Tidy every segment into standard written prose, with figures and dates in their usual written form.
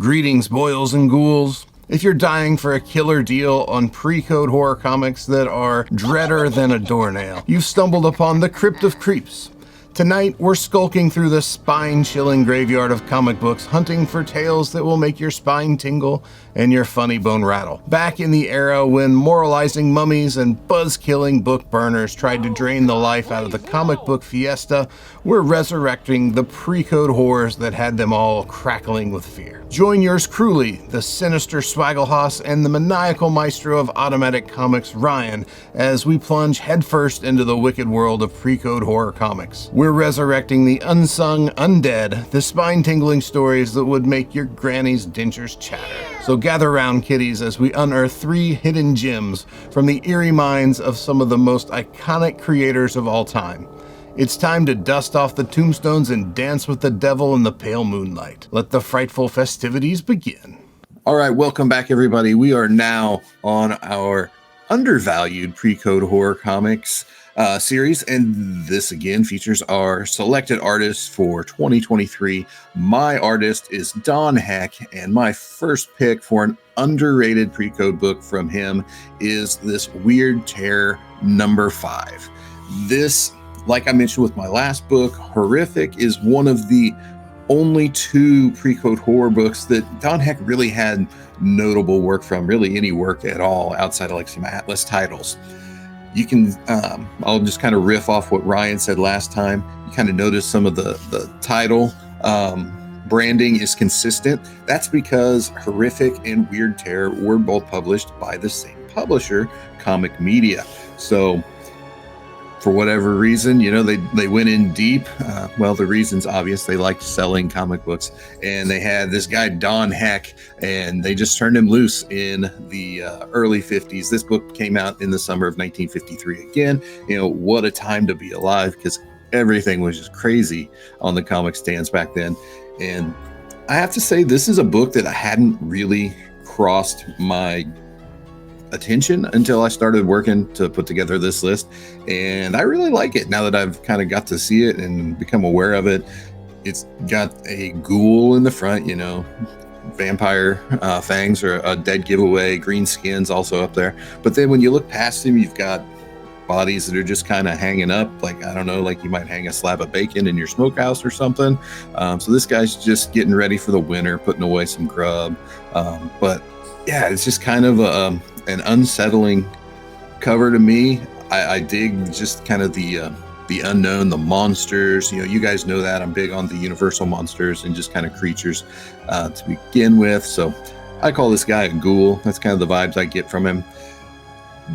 Greetings, boils and ghouls. If you're dying for a killer deal on pre-code horror comics that are dreader than a doornail, you've stumbled upon the Crypt of Creeps. Tonight, we're skulking through the spine-chilling graveyard of comic books, hunting for tales that will make your spine tingle and your funny bone rattle. Back in the era when moralizing mummies and buzz-killing book burners tried to drain the life out of the comic book fiesta, we're resurrecting the pre-code horrors that had them all crackling with fear. Join yours truly, the sinister Swagglehaus and the maniacal maestro of automatic comics, Ryan, as we plunge headfirst into the wicked world of pre-code horror comics. We're resurrecting the unsung, undead, the spine-tingling stories that would make your granny's dentures chatter. So gather round, kiddies, as we unearth 3 hidden gems from the eerie minds of some of the most iconic creators of all time. It's time to dust off the tombstones and dance with the devil in the pale moonlight. Let the frightful festivities begin. All right, welcome back, everybody. We are now on our Undervalued pre-code horror comics series, and this again features our selected artists for 2023. My artist is Don Heck, and my first pick for an underrated pre-code book from him is this Weird Terror number 5. This, like I mentioned with my last book, Horrific, is one of the only 2 pre-code horror books that Don Heck really had notable work from, really any work at all outside of like some Atlas titles. You can, I'll just kind of riff off what Ryan said last time. You kind of notice some of the title branding is consistent. That's because Horrific and Weird Terror were both published by the same publisher, Comic Media. So for whatever reason, you know, they went in deep. Well, the reason's obvious. They liked selling comic books, and they had this guy, Don Heck, and they just turned him loose in the early 50s. This book came out in the summer of 1953. Again, you know, what a time to be alive, because everything was just crazy on the comic stands back then. And I have to say, this is a book that I hadn't really crossed my attention until I started working to put together this list, and I really like it now that I've kind of got to see it and become aware of it. It's got a ghoul in the front, you know, vampire fangs or a dead giveaway, green skin's also up there, but then when you look past him, you've got bodies that are just kind of hanging up, like, I don't know, like you might hang a slab of bacon in your smokehouse or something. So this guy's just getting ready for the winter, putting away some grub, but yeah, it's just kind of an unsettling cover to me. I dig just kind of the unknown, the monsters. You know, you guys know that I'm big on the universal monsters and just kind of creatures to begin with. So I call this guy a ghoul. That's kind of the vibes I get from him.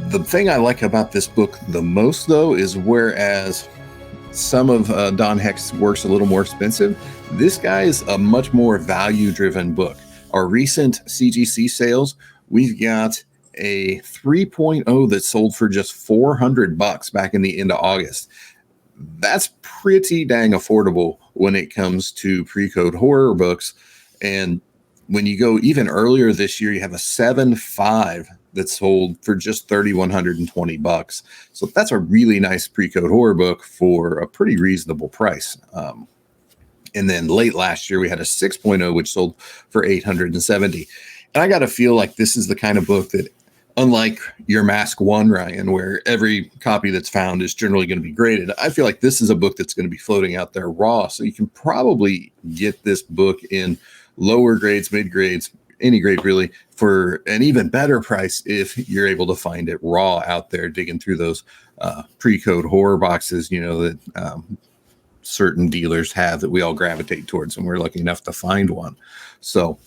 The thing I like about this book the most, though, is whereas some of Don Heck's work's a little more expensive, this guy is a much more value-driven book. Our recent CGC sales, we've got a 3.0 that sold for just $400 back in the end of August. That's pretty dang affordable when it comes to pre-code horror books. And when you go even earlier this year, you have a 7.5 that sold for just $3,120. So that's a really nice pre-code horror book for a pretty reasonable price. And then late last year, we had a 6.0, which sold for $870. And I got to feel like this is the kind of book that, unlike your Mask 1, Ryan, where every copy that's found is generally going to be graded, I feel like this is a book that's going to be floating out there raw. So you can probably get this book in lower grades, mid grades, any grade really, for an even better price if you're able to find it raw out there, digging through those pre-code horror boxes, you know, that certain dealers have that we all gravitate towards, and we're lucky enough to find one. So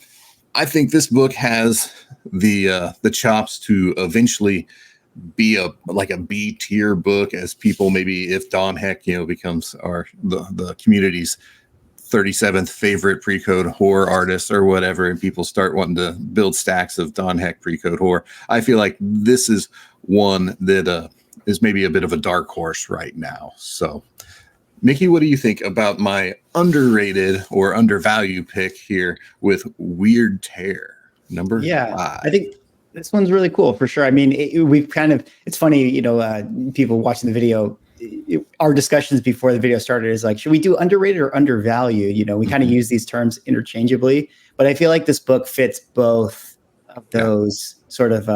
I think this book has the chops to eventually be a B tier book, as people, maybe if Don Heck, you know, becomes the community's 37th favorite pre-code horror artist or whatever, and people start wanting to build stacks of Don Heck pre-code horror. I feel like this is one that is maybe a bit of a dark horse right now. So Mickey, what do you think about my underrated or undervalued pick here with Weird Terror number 5? I think this one's really cool for sure. I mean, it's funny, you know, people watching the video, our discussions before the video started is like, should we do underrated or undervalued? You know, we kind of use these terms interchangeably, But I feel like this book fits both of those sort of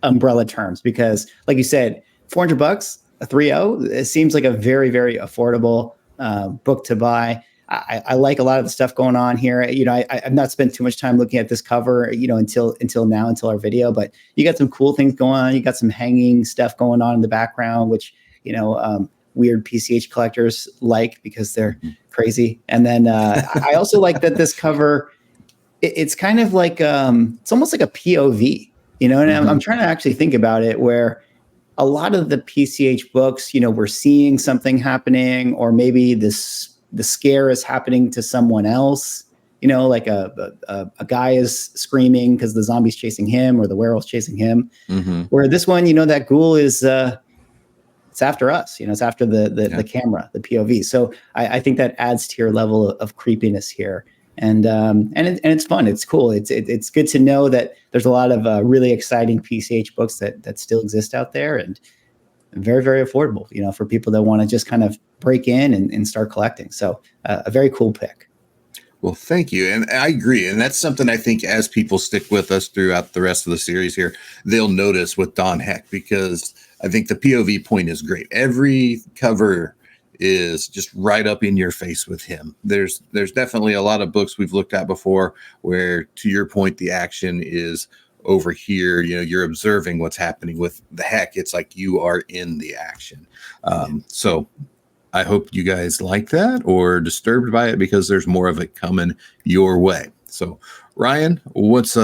umbrella terms, because like you said, $400, a 3.0, it seems like a very, very affordable book to buy. I like a lot of the stuff going on here. You know, I've not spent too much time looking at this cover, you know, until now, until our video, but you got some cool things going on. You got some hanging stuff going on in the background, which, you know, weird PCH collectors like, because they're crazy. And then I also like that this cover, it's kind of like, it's almost like a POV, you know, and I'm trying to actually think about it, where a lot of the PCH books, you know, we're seeing something happening, or maybe the scare is happening to someone else, you know, like a guy is screaming because the zombie's chasing him, or the werewolf's chasing him. Where this one, you know, that ghoul is, it's after us, you know, it's after the camera, the POV. So I think that adds to your level of creepiness here. And it's fun. It's cool. It's good to know that there's a lot of really exciting PCH books that still exist out there, and very, very affordable, you know, for people that want to just kind of break in and start collecting. So a very cool pick. Well, thank you. And I agree. And that's something I think as people stick with us throughout the rest of the series here, they'll notice with Don Heck, because I think the POV point is great. Every cover is just right up in your face with him. There's definitely a lot of books we've looked at before where, to your point, the action is over here. You know, you're observing what's happening. With the Heck, it's like you are in the action. So I hope you guys like that or disturbed by it, because there's more of it coming your way. So Ryan, what's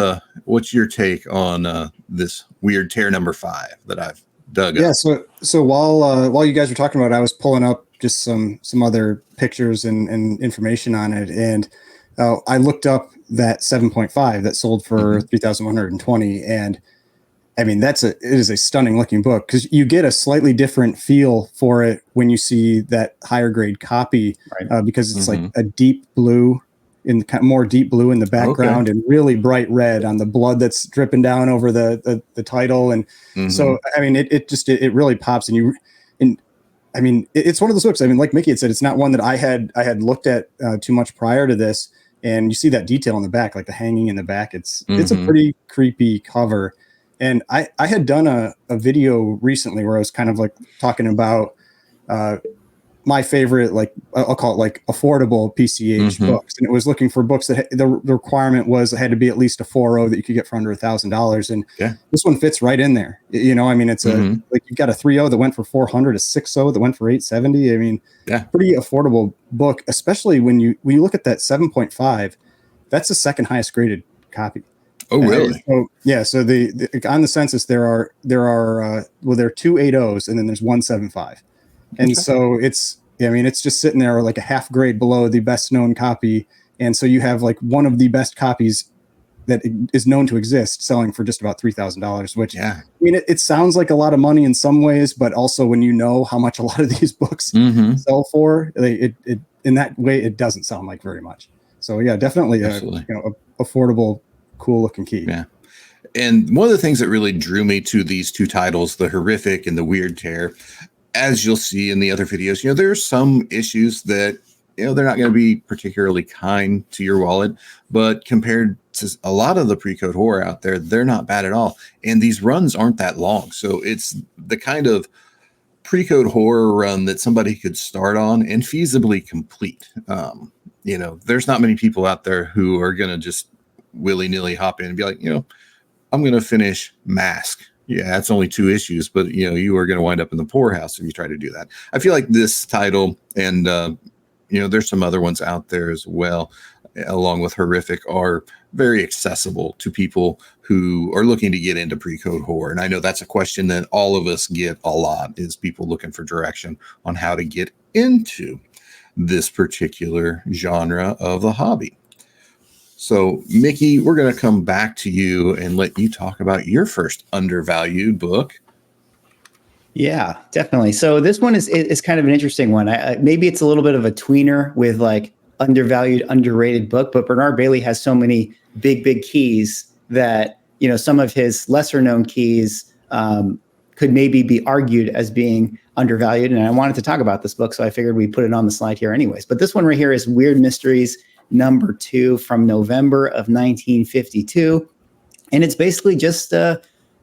your take on this weird tear number 5 that I've dug up? Yeah, so while you guys were talking about it, I was pulling up just some other pictures and information on it, and I looked up that 7.5 that sold for 3,120, and I mean it is a stunning looking book, because you get a slightly different feel for it when you see that higher grade copy, because it's like a deep blue, more deep blue in the background, and really bright red on the blood that's dripping down over the title, and so I mean it really pops, and I mean it's one of those books. I mean, like Mickey had said, it's not one that I had looked at too much prior to this, and you see that detail in the back, like the hanging in the back. It's a pretty creepy cover. And I had done a video recently where I was kind of like talking about my favorite, like I'll call it like affordable PCH books. And it was looking for books that the requirement was it had to be at least a 4.0 that you could get for under $1,000. And this one fits right in there. You know, I mean, it's like you got a 3.0 that went for 400, a 6.0 that went for 870. I mean, pretty affordable book, especially when you look at that 7.5, that's the second highest graded copy. Oh, really? So the on the census there are 2 8.0s and then there's 1 7.5, and so it's just sitting there like a half grade below the best known copy, and so you have like one of the best copies that is known to exist selling for just about $3,000, which I mean it sounds like a lot of money in some ways, but also when you know how much a lot of these books sell for, it in that way it doesn't sound like very much. So yeah, definitely a affordable, cool looking key. Yeah. And one of the things that really drew me to these two titles, the Horrific and the Weird Tear, as you'll see in the other videos, you know, there's some issues that, you know, they're not going to be particularly kind to your wallet, but compared to a lot of the pre-code horror out there, they're not bad at all. And these runs aren't that long. So it's the kind of pre-code horror run that somebody could start on and feasibly complete. You know, there's not many people out there who are going to just willy-nilly hop in and be like, you know, I'm going to finish Mask. Yeah, it's only 2 issues, but you know, you are going to wind up in the poorhouse if you try to do that. I feel like this title and, you know, there's some other ones out there as well, along with Horrific, are very accessible to people who are looking to get into pre-code horror. And I know that's a question that all of us get a lot, is people looking for direction on how to get into this particular genre of the hobby. So, Mickey, we're going to come back to you and let you talk about your first Undervalued book. Yeah, definitely. So this one is kind of an interesting one. Maybe it's a little bit of a tweener with like undervalued, underrated book, but Bernard Bailey has so many big keys that, you know, some of his lesser known keys could maybe be argued as being undervalued. And I wanted to talk about this book, so I figured we put it on the slide here anyways. But this one right here is Weird Mysteries #2 from November of 1952. And it's basically just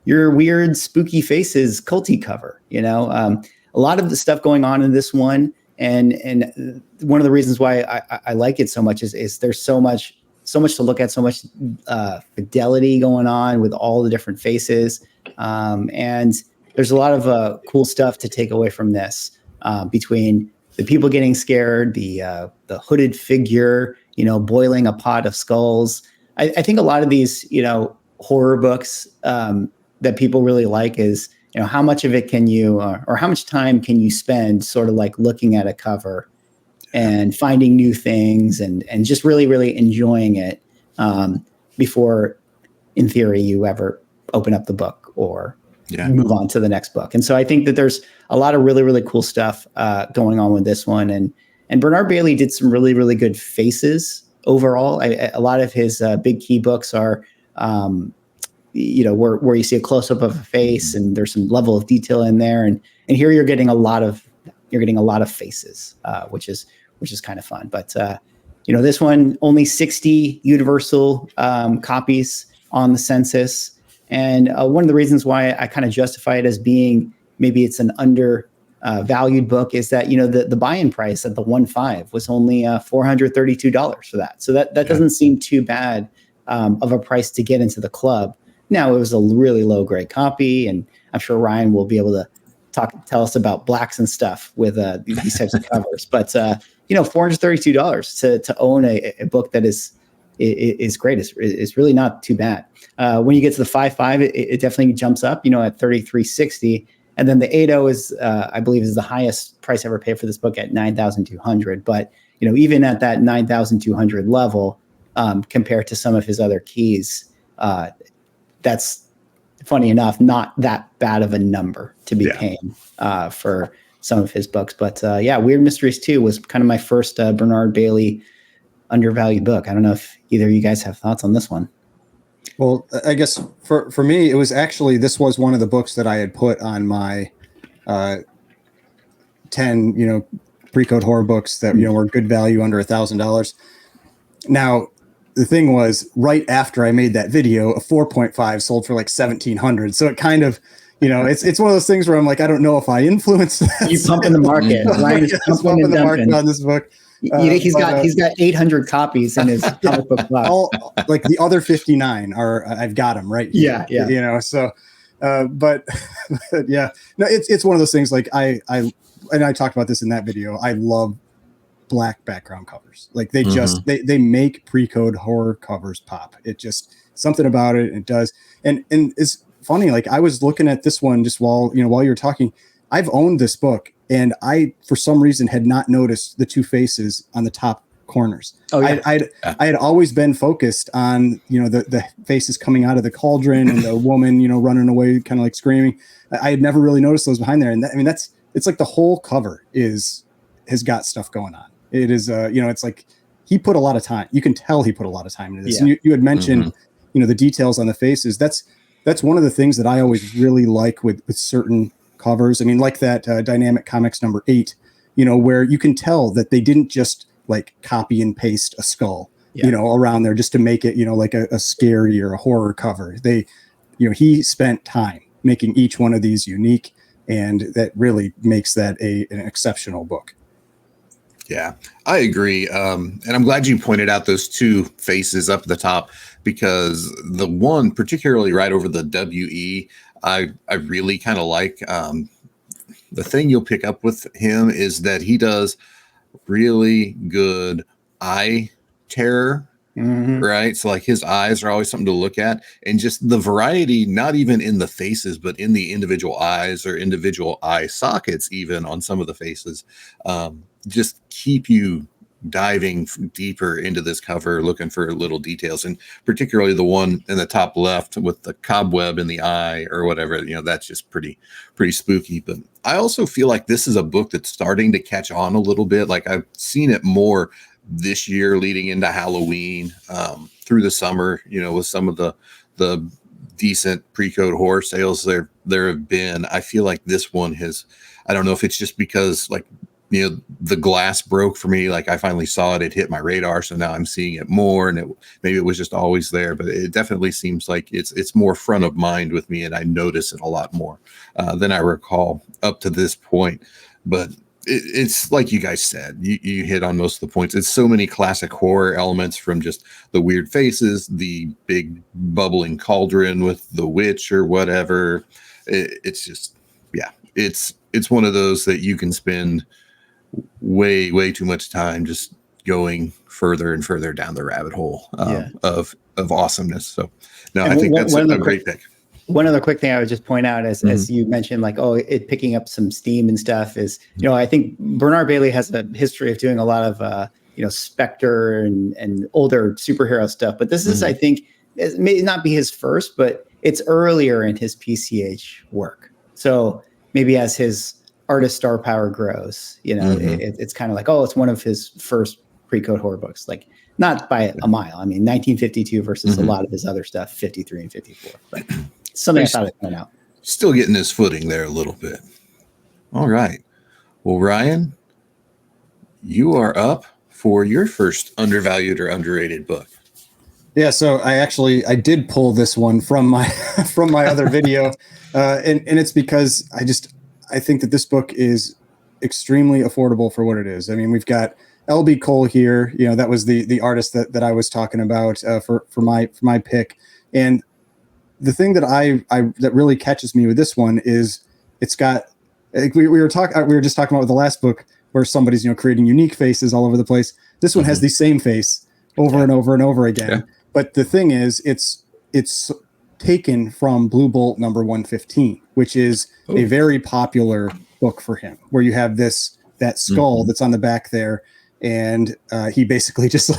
your weird, spooky faces culty cover. A lot of the stuff going on in this one, and one of the reasons why I like it so much is there's so much to look at, so much fidelity going on with all the different faces, and there's a lot of cool stuff to take away from this, between the people getting scared, the hooded figure, boiling a pot of skulls. I think a lot of these, horror books that people really like is, how much of it can you, or how much time can you spend sort of like looking at a cover and finding new things and just really, really enjoying it, before, in theory, you ever open up the book or move on to the next book. And so I think that there's a lot of really, really cool stuff going on with this one. And Bernard Bailey did some really, really good faces overall. A lot of his big key books are, where you see a close up of a face and there's some level of detail in there. And here you're getting a lot of faces, which is kind of fun. But this one, only 60 universal copies on the census. And one of the reasons why I kind of justify it as being, maybe it's an undervalued book, is that, the buy-in price at the 1.5 was only $432 for that. So that doesn't seem too bad of a price to get into the club. Now, it was a really low grade copy, and I'm sure Ryan will be able to tell us about blacks and stuff with these types of covers. But $432 to own a book that is great. Is really not too bad. When you get to the 5.5, it definitely jumps up, at $33.60. And then the 8.0 is, I believe, is the highest price ever paid for this book at $9,200. But, even at that $9,200 level, compared to some of his other keys, that's, funny enough, not that bad of a number to be paying for some of his books. But Weird Mysteries 2 was kind of my first Bernard Bailey undervalued book. I don't know if either of you guys have thoughts on this one. Well, I guess for me, it was actually, this was one of the books that I had put on my 10, pre-code horror books that, were good value under $1,000. Now, the thing was, right after I made that video, a 4.5 sold for like 1,700. So it kind of, it's one of those things where I'm like, I don't know if I influenced this. You pumping the market. Ryan is pumping the market on this book. He's got 800 copies in his comic book box. All, like the other 59 are, I've got them right here. Yeah. So, but yeah, no, it's one of those things. Like I talked about this in that video. I love black background covers. Like they just, they make pre-code horror covers pop. It just, something about it. It does. And it's funny. Like I was looking at this one just while you were talking. I've owned this book, and I, for some reason, had not noticed the two faces on the top corners. Oh, yeah. I had always been focused on, the faces coming out of the cauldron and the woman, running away, kind of like screaming. I had never really noticed those behind there. And it's like the whole cover has got stuff going on. It is, it's like he put a lot of time. You can tell he put a lot of time into this. Yeah. And you had mentioned, the details on the faces. That's one of the things that I always really like with certain covers. I mean, like that Dynamic Comics #8, where you can tell that they didn't just like copy and paste a skull, around there just to make it, like a scary or a horror cover. They, he spent time making each one of these unique, and that really makes that an exceptional book. Yeah, I agree. And I'm glad you pointed out those two faces up at the top, because the one particularly right over the WE, I really kind of like. The thing you'll pick up with him is that he does really good eye terror, right? So like his eyes are always something to look at, and just the variety, not even in the faces, but in the individual eyes or individual eye sockets, even on some of the faces, just keep you diving deeper into this cover, looking for little details, and particularly the one in the top left with the cobweb in the eye or whatever, that's just pretty spooky. But I also feel like this is a book that's starting to catch on a little bit. Like I've seen it more this year leading into Halloween, through the summer, with some of the decent pre-code horror sales there have been. I feel like this one has, I don't know if it's just because like the glass broke for me. Like I finally saw it. It hit my radar. So now I'm seeing it more, and maybe it was just always there, but it definitely seems like it's more front of mind with me, and I notice it a lot more than I recall up to this point. But it's like you guys said, you hit on most of the points. It's so many classic horror elements, from just the weird faces, the big bubbling cauldron with the witch or whatever. It's just, yeah, it's one of those that you can spend way too much time just going further and further down the rabbit hole of awesomeness. So no, And I think that's a great pick. One other quick thing I would just point out, as you mentioned, like, it picking up some steam and stuff, is, I think Bernard Bailey has a history of doing a lot of, Spectre and older superhero stuff. But this is, I think, it may not be his first, but it's earlier in his PCH work. So maybe as his artist star power grows, it's kind of like, it's one of his first pre-code horror books, like not by a mile. I mean, 1952 versus a lot of his other stuff, 53 and 54. But something I thought I'd point out. Still getting his footing there a little bit. All right. Well, Ryan, you are up for your first undervalued or underrated book. Yeah, so I did pull this one from my other video, and it's because I think that this book is extremely affordable for what it is. I mean, we've got L.B. Cole here. That was the artist that I was talking about for my pick. And the thing that that really catches me with this one is it's got, we were just talking about with the last book where somebody's creating unique faces all over the place. This one has the same face over and over and over again. Yeah. But the thing is, it's taken from Blue Bolt number 115, which is a very popular book for him, where you have that skull that's on the back there. And he basically just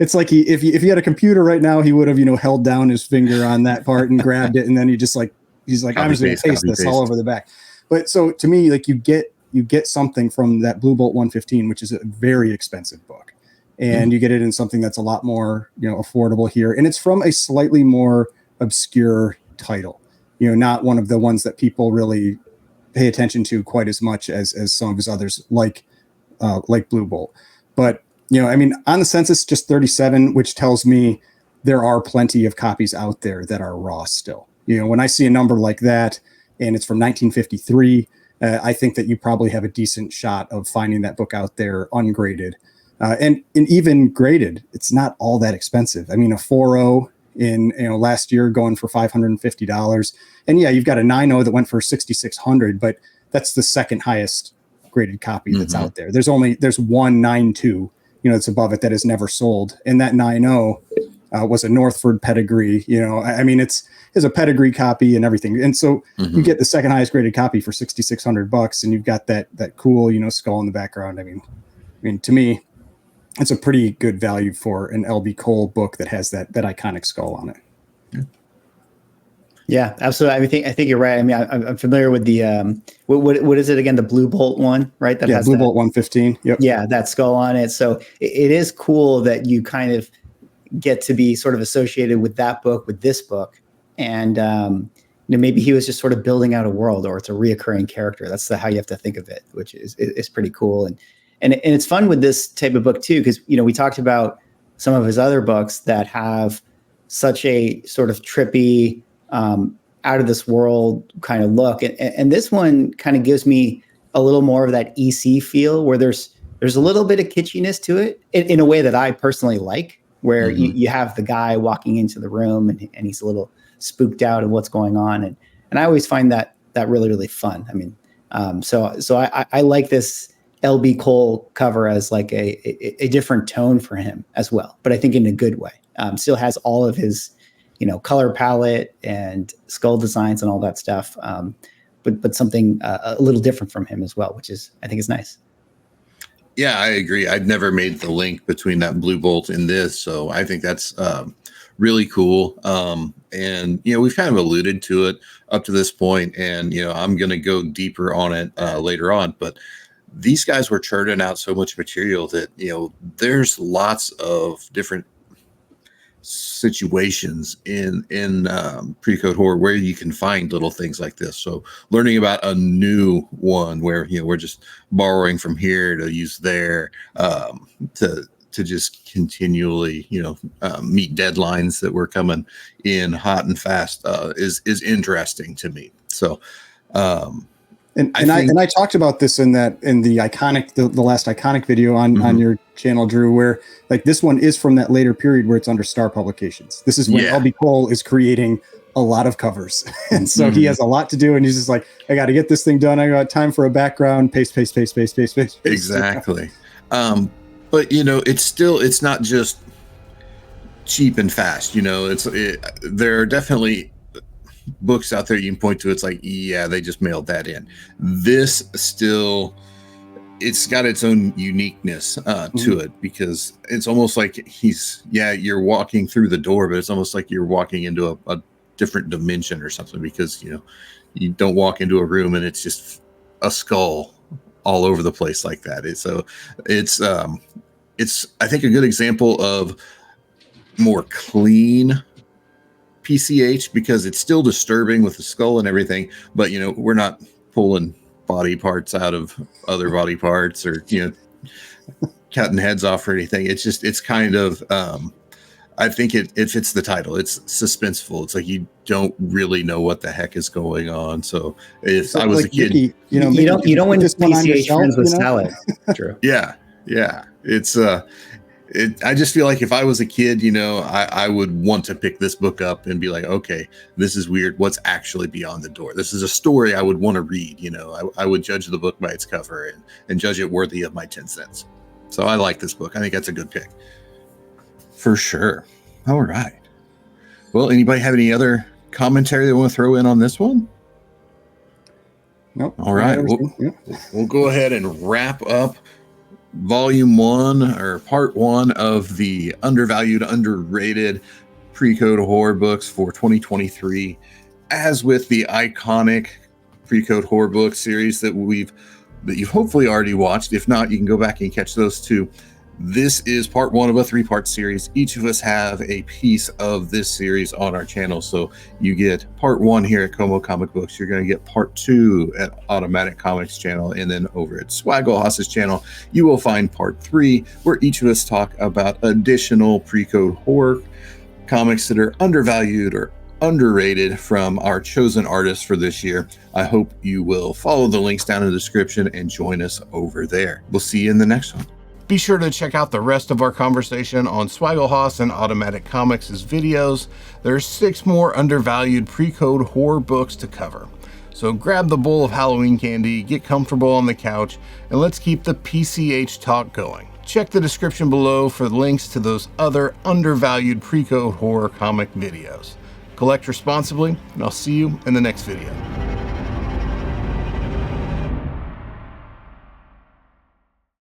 it's like if he had a computer right now, he would have, held down his finger on that part and grabbed it. And then he's like, I'm just going to paste this all over the back. But so to me, like you get something from that Blue Bolt 115, which is a very expensive book. And you get it in something that's a lot more, affordable here. And it's from a slightly more obscure title, not one of the ones that people really pay attention to quite as much as some of his others, like Blue Bolt. But, I mean, on the census, just 37, which tells me there are plenty of copies out there that are raw still. When I see a number like that and it's from 1953, I think that you probably have a decent shot of finding that book out there ungraded. And even graded, it's not all that expensive. I mean, a 4.0 in last year going for $550, and yeah, you've got a 9.0 that went for $6,600, but that's the second highest graded copy that's out there. There's one 9.2, that's above it that is never sold, and that 9.0 was a Northford pedigree. I mean, it's a pedigree copy and everything, and so you get the second highest graded copy for $6,600, and you've got that cool skull in the background. I mean, to me, it's a pretty good value for an L.B. Cole book that has that iconic skull on it. Yeah, absolutely. I think you're right. I mean, I'm familiar with the what is it again? The Blue Bolt one, right? That has Blue Bolt 115. Yep. Yeah, that skull on it. So it is cool that you kind of get to be sort of associated with that book, with this book, and maybe he was just sort of building out a world, or it's a reoccurring character. That's how you have to think of it, which is pretty cool. And it's fun with this type of book too, because we talked about some of his other books that have such a sort of trippy, out of this world kind of look, and this one kind of gives me a little more of that EC feel, where there's a little bit of kitschiness to it in a way that I personally like, where you have the guy walking into the room and he's a little spooked out of what's going on, and I always find that really, really fun. I mean, so I like this L.B. Cole cover as like a different tone for him as well, but I think in a good way. Still has all of his, color palette and skull designs and all that stuff, but something a little different from him as well, which I think is nice. Yeah, I agree. I'd never made the link between that Blue Bolt and this, so I think that's really cool. And we've kind of alluded to it up to this point, and I'm going to go deeper on it later on, but these guys were churning out so much material that, there's lots of different situations in pre-code horror where you can find little things like this. So learning about a new one where we're just borrowing from here to use there, to just continually meet deadlines that were coming in hot and fast is interesting to me. So And I talked about this in the iconic, the last iconic video on your channel, Drew, where like this one is from that later period where it's under Star Publications. This is when L.B. Cole is creating a lot of covers. And so he has a lot to do, and he's just like, I got to get this thing done. I got time for a background, paste. Exactly. But it's not just cheap and fast. There are definitely books out there you can point to. It's like, yeah, they just mailed that in. This still, it's got its own uniqueness to it, because it's almost like you're walking through the door, but it's almost like you're walking into a different dimension or something, because you don't walk into a room and it's just a skull all over the place like that. It's I think a good example of more clean PCH, because it's still disturbing with the skull and everything, but we're not pulling body parts out of other body parts or cutting heads off or anything. It's kind of I think it fits the title. It's suspenseful. It's like you don't really know what the heck is going on. So if I was a kid, Mickey, you don't win this PCH friends with salad. True. Yeah. It's I just feel like if I was a kid, I would want to pick this book up and be like, okay, this is weird. What's actually beyond the door? This is a story I would want to read. I would judge the book by its cover and judge it worthy of my 10 cents. So I like this book. I think that's a good pick. For sure. All right. Well, anybody have any other commentary they want to throw in on this one? Nope. All right. We'll go ahead and wrap up Volume 1 or Part 1 of the Undervalued, Underrated Pre-Code Horror books for 2023. As with the iconic Pre-Code Horror book series that you've hopefully already watched. If not, you can go back and catch those too. This is part 1 of a 3-part series. Each of us have a piece of this series on our channel. So you get part 1 here at Como Comic Books. You're going to get part 2 at Automatic Comics channel. And then over at Swagglehaus's channel, you will find part 3, where each of us talk about additional pre-code horror comics that are undervalued or underrated from our chosen artists for this year. I hope you will follow the links down in the description and join us over there. We'll see you in the next one. Be sure to check out the rest of our conversation on Swagglehaus and Automatic Comics' videos. There's 6 more undervalued pre-code horror books to cover. So grab the bowl of Halloween candy, get comfortable on the couch, and let's keep the PCH talk going. Check the description below for links to those other undervalued pre-code horror comic videos. Collect responsibly, and I'll see you in the next video.